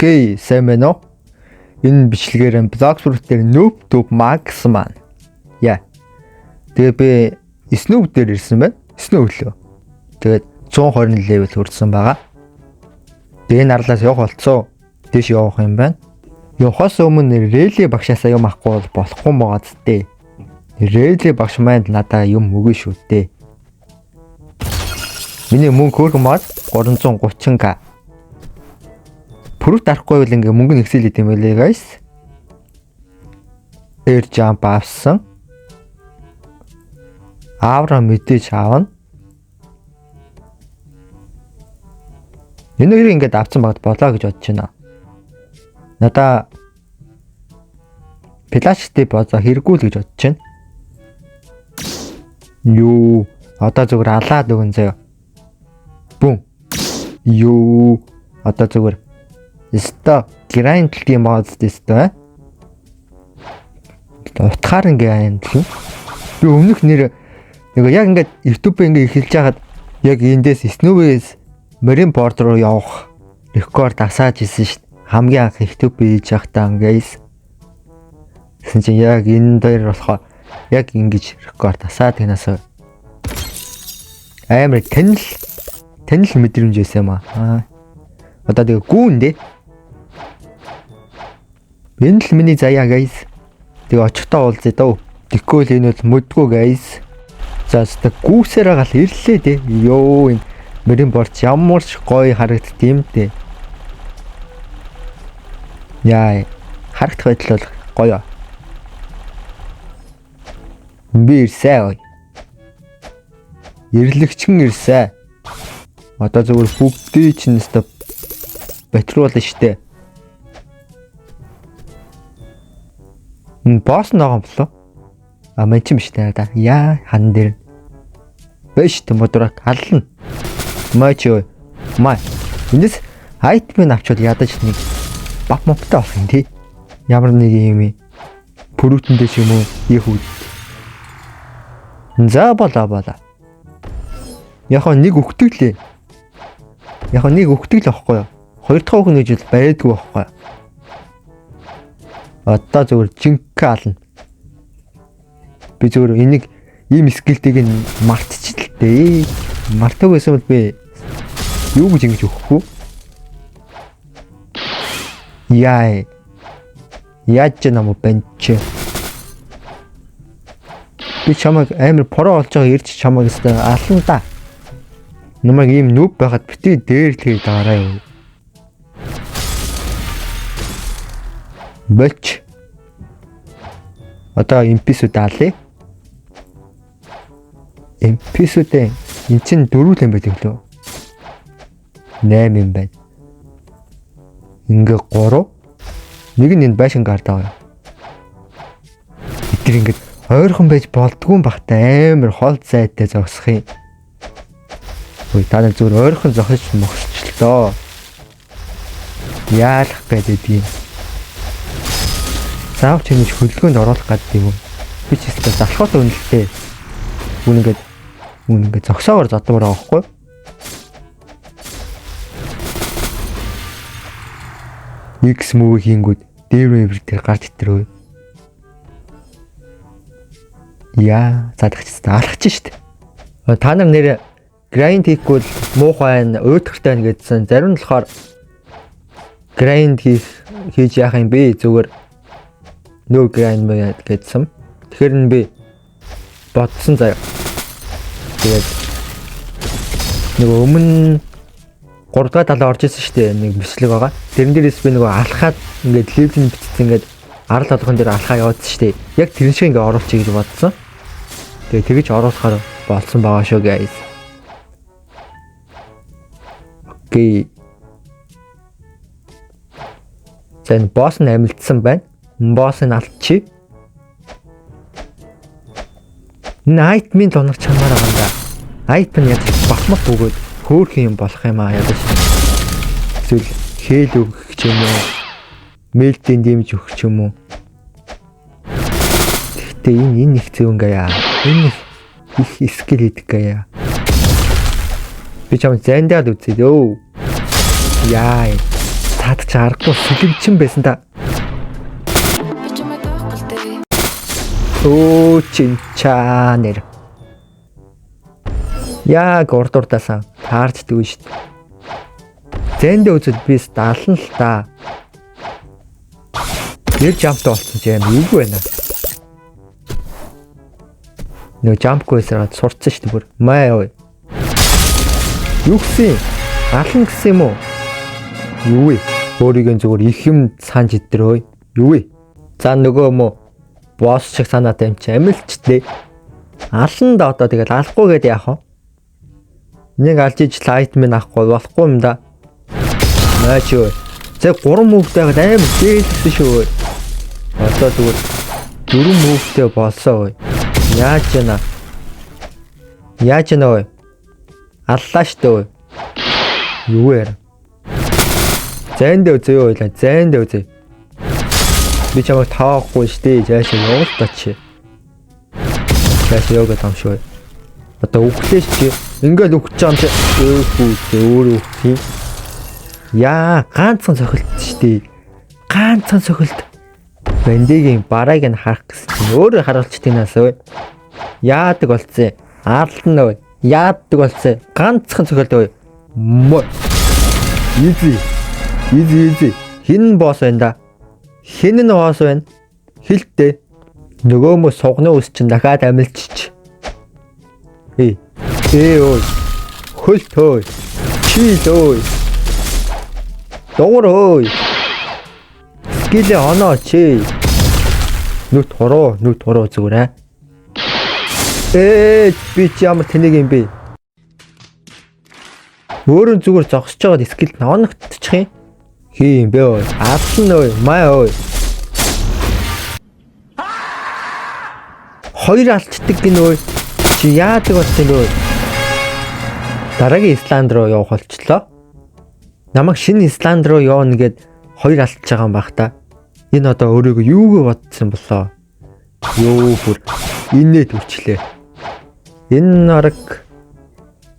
Окей, сайн байна уу? Энэ бичлэгээр Bloxroot дээр Noob Tube Max маань. Яа. Тэгээ би Snoop дээр ирсэн байна. Snoop лөө. Тэгээд 120 level хүрсэн байгаа. Тэгээ энэ арлаас явах болцсон. Дэш явах юм байна. Явахаас өмнө Рели багшаасаа юм авахгүй болохгүй байгаа зү. Рели багш маань надаа юм өгнө шүү дээ. Миний мөнгө хөргөн мод 330k. Прут арахгүй бол ингээ мөнгө нэгсэл идэм байлээ guys. Air jump авсан. Авра мэдээж аавна. Энэ хоёрыг ингээд авсан багт болоо гэж бодож байна. Надаа пластик бозоо хэрэггүй л гэж бодож байна. Юу одоо зүгээр алаад өгөн заяа. Бум. Юу одоо зүгээр Ста grind тийм мод дэстэй. Утгаар ингээ аймтлаа. Би өмнөх нэр яг ингээд YouTube ингээ эхэлж хагаад яг эндээс Snoop-ээс Marine Board руу явах рекорд асааж исэн шүү дээ. Хамгийн анх YouTube хийж байхдаа guys. Тэгсэн чинь яг энэ дээр болохоор яг ингэж рекорд асаад гинасаа амар танил мэдрэмж байсан юм аа. Одоо тэгээ гүүн дээ. Энэ л миний заяа guys. Тэгээ очихтаа уулзъя дөө. Тэгвэл энэ бол мэдгүй guys. За өстө гүүсээр гал ирлээ дээ. Йоо энэ Marine Board ямар ч гоё харагдт юм дээ. Яа харагдах байдал бол гоё. Би ирсээ. Ирлэгчэн ирсээ. Одоо зөвхөн бүгдээ чинь өстө батруулна штэ. Босс ногоон болоо. Мань ч юм штэ надаа. Яа хан дээр. Бэш төмөдрök ална. Маач юу. Маа. Энэс айтмен авчвал ядаж нэг бат моптой болох юм тий. Ямар нэг юм пүрүүтэндээ ч юм уу их үү. За болоо. Яг нэг өгтөглээ. Яг нэг өгтөглөө байхгүй юу? Хоёр дахь үг нэгж байдгүй байхгүй юу? Одоо зөвөр жинхэнэ ална. Би зөвөр энийг ийм скилтийг нь мартчихлээ. Мартаг байсан бол би юу гэж ингэж өгөхгүй. Яа. Яаж нам бэнч. Би чамайг амар поро болж байгаа ирж чамайг өстө ална да. Намайг ийм нүб байгаад битгий дээр л хийж байгаарай юу. Бэлч. Одоо MP-сүүд аалаа. MP-сүүдээ энэ чинь 4 юм байдаг лөө. 8 юм байна. Ингээ 3. Нэг нь энэ байшин гард байгаа. Эдгээр ингээ ойрхон байж болдгүй юм бахтай амар хол зайтай зогсох юм. Ой та нар зүгээр ойрхон зогсож мохсчлоо. Яалах гэдэг юм. Заавч ингэж хөдөлгөөнд оруулах гэдэг юм уу? Би ч ихтэй залхуут үнэлтэй. Үнэгээд зогсоогоор задмаар байгаа хгүй. X move хийнгүүд дээр дээр гард итрөө. Яа, задагчтай алхаж штт. Та нар нэр grind хийхгүй муухай уйтгартай байна гэдсэн. Зарим нь болохоор grind хийж яах юм бэ? Зүгээр no grind маяг гэдсэн. Тэгэхээр нь би бодсон заяа. Тэгээд нөгөө өмнө 3 дахь талаа орж исэн штэ нэг бичлэг байгаа. Тэрэн дээрээс би нөгөө алхаад ингээд левел бичсэн ингээд арал толгон дээр алхаа явуулсан штэ. Яг тэрэн шиг ингээд оруулчих гэж бодсон. Тэгээд тэгэж оруулахаар болсон байгаа шүү guys. Окей. Зэн босс нь амилдсан байна. Босс нь алдчих. Найтмын донор чамаар байгаа юм да. Айтмын яг батмах бөгөөд хөөх юм болох юм аа ядаж. Эсвэл хээл өгөх ч юм уу. Мэлтийн дэмж өгөх ч юм уу. Гэхдээ энэ их зөв ингээя. Энэ их скил хийдэг гаяа. Би чам зандаад үзээ өө. Яа. Цаад ч аргагүй сэлэмчин байсан та. Оо чинчаа нэр. Яг урдурдаасан таарч дгүй шүү дээ. Зэндээ үзэл бис даална л та. Нэр жамптай болсон ч юм юу вэ наа. Нөө жампгүйсээр сурцсан шүү дээ бүр. Маа ой. Юу гэсэн? Ална гэсэн юм уу? Юу вэ? Өөрийгөө зүгээр их юм санаж идрөө. Юу вэ? За нөгөө мө босс шиг санаатай юм чи амилчтэй. Ална да одоо тэгэл алахгүй гээд яах вэ? Нэг алж иж лайт минь авахгүй болохгүй юм да. Наач өө. Тэг 3 мөвтэй амар дээлсэн шүү. Одоо зүгээр 4 мөвтэй болсон ой. Яаж яана? Яаж яана ой? Аллаа штэ ой. Юу яа? Зэндээ үзээ ойлаа. Зэндээ үзээ. Би чамайг таахгүй штэ. Жааш явуул тач. Жааш явгаа том шүү. Одоо өглөөш чи ингээл өгч байгаа юм чи өөрөө өгчих. Яа, ганцхан цохилт штэ. Ганцхан цохилт. Бандигийн барааг нь харах гэсэн. Өөрөө харуулж тийнаас ой. Яадаг болцсон. Аална ой. Яадаг болцсон. Ганцхан цохилт ой. Изи. Хин босс байна да. Хин нь босс байна. Хилтэй. Нөгөө мө сугны ус чинь дахиад амилчих. Ой. Хөлт ой. Чил ой. Дуур ой. Скилээ оноо чи. Нүд хороо зүгээр аа. Би ч ямар тэнэг юм бэ? Өөрөө зүгээр зогсож байгаад скилд оногдчих юм. Хий юм бэ ой. Аална ой. Маа ой. Хоёр алчдаг гин ой. Чи яадаг болсон ой. Дараагийн Исланд руу явах болчлоо. Намайг шинэ Исланд руу явна гэд хоёр алдчихж байгаа юм бах та. Энэ одоо өөрийгөө юугээ бодсон болоо. Юу бүр инээ төвчлээ. Энэ нараг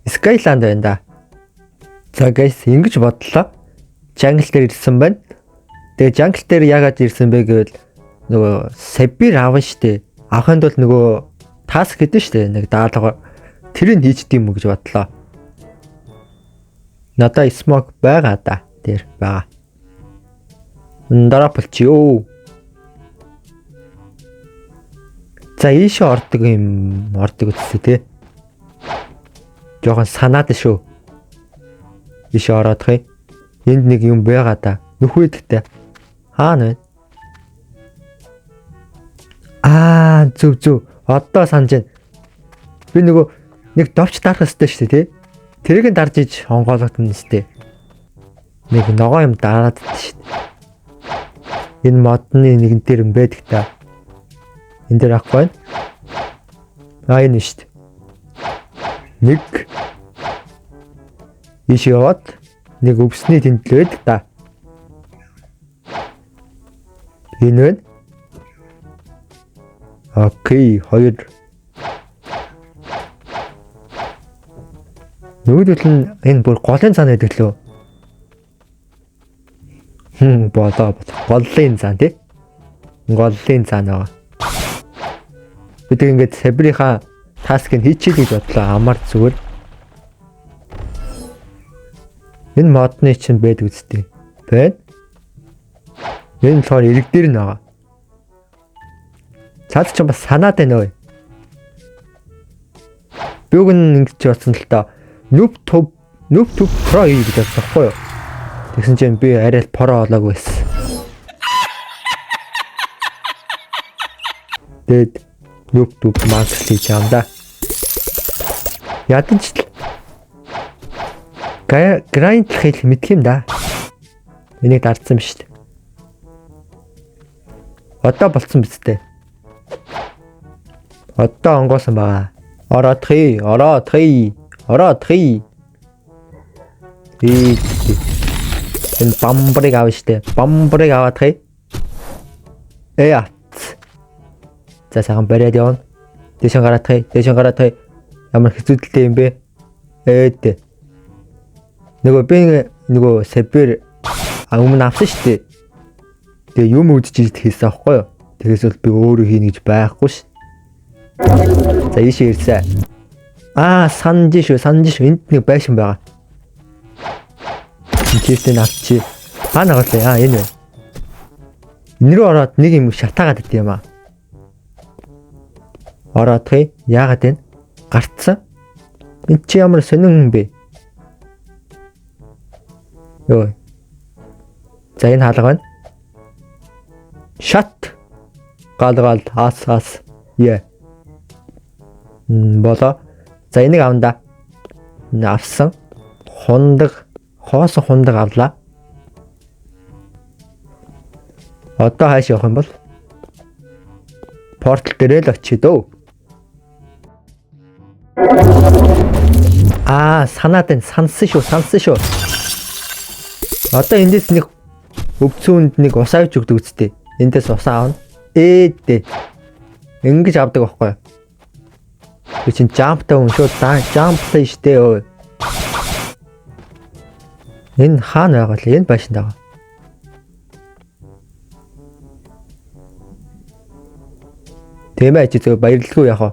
Skyland байна да. За guys ингэж бодлоо. Jungle дээр ирсэн байна. Тэгээ jungle дээр яагаад ирсэн бэ гэвэл нөгөө Сабир аав штэ. Авахын тулд нөгөө таск гэдэг штэ. Нэг даалга тэрийг хийчихдээ юм уу гэж бодлоо. Надаа смог байгаа да. Тэр байгаа. Дараа болчихё. За ийшээ ордог үстэй те. Жохон санаад шүү. Ийшээ ороод хэй. Энд нэг юм байгаа да. Нүхвэдтэй. Хаана вэ? Зүв. Одоо санаж байна. Би нөгөө нэг довч дарах хэрэгтэй шүү те. Тэрийг нь дарж иж хонгоолготно нэстэй. Нэг ногоо юм дараад дээ шүү. Энэ модны нэгэн дээр юм байдаг та. Энд дээр ахгүй. Энэ шүү. Нэг иш яваад нэг өвсний тэмдлээд та. Энэ вэ? Окей, хоёр. Нөгөөдөл нь энэ бүр голын цаана байдаг лөө. Болоо. Голын цаана тий. Голын цаана. Бид ингээд Сабрийнхаа таскыг хийчихье гэж бодлоо. Амар зүгээр. Энэ модны чинь байдаг үстэй. Байна. Энэ болохоор эрэг дээр нь байгаа. Цаад ч бас санаад байна ой. Би үг ингэж бодсон л та. Noob Tube Pro гэж бодсохгүй юу? Тэгсэн чинь би арай л Pro олоогүй байсан. Тэгэд Noob Tube Max хийж юм да. Ядаж л grind хэл мэдх юм да. Энийг дардсан биз дээ. Одоо болцсон биз дээ. Одоо онгоосон байгаа. Ороод хий. Энэ бамбрыг авах штэ. Бамбрыг аваад хий. За сайхан бариад явна. Дэшин гараад хий. Ямар хэцүүдэлтэй юм бэ? Нөгөө би нөгөө Сабир Өмнө авсан шүү дээ. Тэгээ юм үдчих ирд хийсэн аахгүй юу? Тэгээс бол би өөрөө хийнэ гэж байхгүй ш. За ийшээ ирсэн. Санаж шүү. Энд нэг байшин байгаа. Чистэн авчи. Нагалаа энэ байна. Энэ рүү ороод нэг юм шатаагаад идэв юм аа. Ороод хий. Яагаад вэ? Гарцсан. Энд чи ямар сонин юм бэ? Йоо. За энэ хаалга байна. Шат. Гал ас. Яа. Болоо. За энийг авна. Авсан. Хоосон хундаг авлаа. Одоо хааш явах юм бол? Портал дээрээ л очие дөө. Санаад энэ сансан шүү. Одоо эндээс нэг өвцөнд нэг ус авч өгдөг үстэй. Эндээс ус аавна. Дээ. Ингэж авдаг байхгүй юу? Би чинь жамптай хүн шүү. Жамптай штэ өө. Энэ хаана байгаа л энэ байшинд байгаа. Тэмээ чи зөв баярлалгүй яах вэ?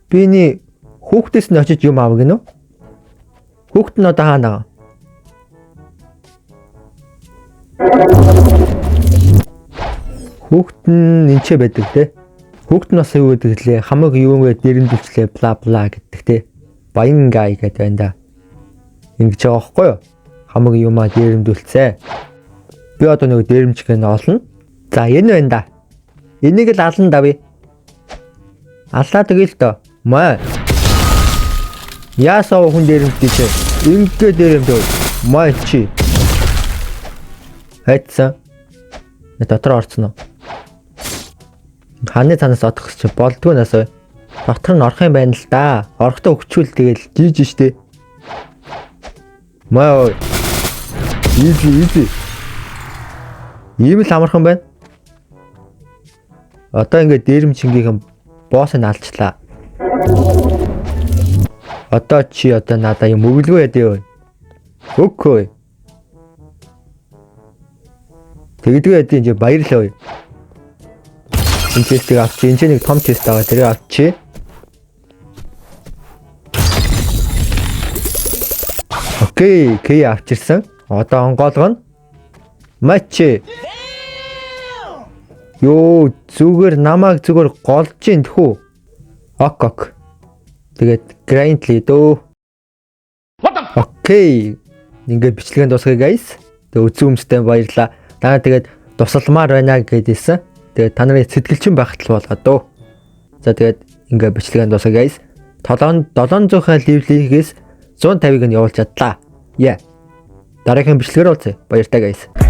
Биний хүүхдээс нь очиж юм аав гинөө. Хүүхд нь одоо хаана байгаа? Хүүхд нь энэ ч байдаг те. Хүүхд нь бас юу гэдэг лээ? Хамаг юугээ дэрэмдүүлчлээ бла гэдэг те. Баян гай гэдэг байна да. Ингэж байгаа байхгүй юу? Хамаг юмаа дэрэмдүүлцээ. Би одоо нэг дэрэмжгэн олно. За энэ байна да. Энийг л алан давъя. Аллаа тэгэл дөө. Маа. Яасаа хүн дэрэмдэж ингээ дэрэмдөө. Маа чи. Хайцсан. Дотор орцсон уу? Ханы цанаас одох чи болдгүй насаа. Дотор нь орох юм байна л да. Орохдоо өгчүүл тэгэл жийж штэ. Маа. Easy. Ийм л амархан байна. Одоо ингээд дээрэмчингийнхэн боссыг алчлаа. Одоо чи надаа юм өгөлгүй яа. Өөхөө. Тэгдгээ яа чи баярлаа. Энэ честийг авчи. Энд нэг том чест байгаа. тэрийг авчи. Окей, кей авчирсан. Одоо онгоолгоно. Матч. Йоо, зүгээр намайг зүгээр голж ин тхүү. Ок. Тэгээд грайндли дөө. Окей. Ингээд бичлэгийн дуусгая guys. Тэгээд үзүүмжтэй баярлаа. Даа тэгээд тусалмаар байна гэдээсэн. Тэгээд та нарын сэтгэлчин байхад л болгоо дөө. За тэгээд ингээд бичлэгийн дуусгая guys. 700-ийн ливлигээс 150-ыг нь явуулж чадлаа. Дараагийн бичлэгээр уулзъя. Баяртай guys.